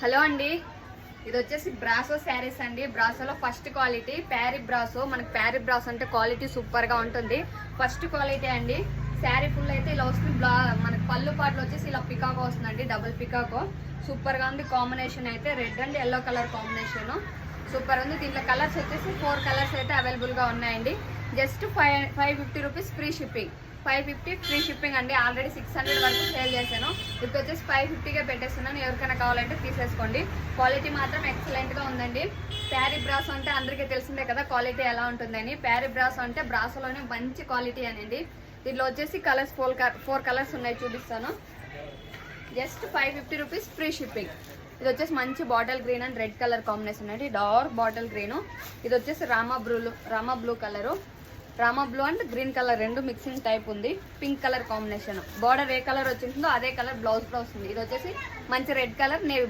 Hello అండి, ఇది వచ్చేసి బ్రాసో శారీస్ అండి. బ్రాసోలో ఫస్ట్ క్వాలిటీ ప్యారీ బ్రాసో. మనకి ప్యారీ బ్రాసో అంటే క్వాలిటీ సూపర్ గా ఉంటుంది. ఫస్ట్ క్వాలిటీ అండి. శారీ ఫుల్ అయితే ఇలా వస్తుంది. మనకి పళ్ళు పాటలు వచ్చేసి ఇలా పికాకో వస్తుందండి, డబుల్ పికాకో. సూపర్ గా ఉంది. కాంబినేషన్ అయితే red and yellow colour combination super ఉంది. దీంట్లో కలర్స్ వచ్చేసి 4 కలర్స్ అయితే అవైలబుల్ గా ఉన్నాయండి. Just 550 rupees free shipping. 550 free shipping అండి. ఆల్రెడీ 600 వరకు సేల్ చేశాను. ఇప్పుడు వచ్చేసి 550గా పెట్టేస్తున్నాను. ఎవరికైనా కావాలంటే తీసేసుకోండి. క్వాలిటీ మాత్రం ఎక్సలెంట్ గా ఉందండి. ప్యారీ బ్రాసో అంటే అందరికీ తెలిసిందే కదా క్వాలిటీ ఎలా ఉంటుందని. ప్యారీ బ్రాసో అంటే బ్రాసోలోనే మంచి క్వాలిటీ అనండి. దీంట్లో వచ్చేసి కలర్స్ 4 కలర్స్ ఉన్నాయి, చూపిస్తాను. Just 550 rupees free shipping. ఇది వచ్చేసి మంచి bottle green and red colour combination అండి. Dark bottle green. ఇది వచ్చేసి Rama blue colour. Rama blue and green colour రెండు మిక్సింగ్ టైప్ ఉంది. Pink colour combination. బార్డర్ ఏ కలర్ వచ్చిందో అదే కలర్ బ్లౌజ్ లో వస్తుంది. ఇది వచ్చేసి మంచి రెడ్ కలర్ నేవీ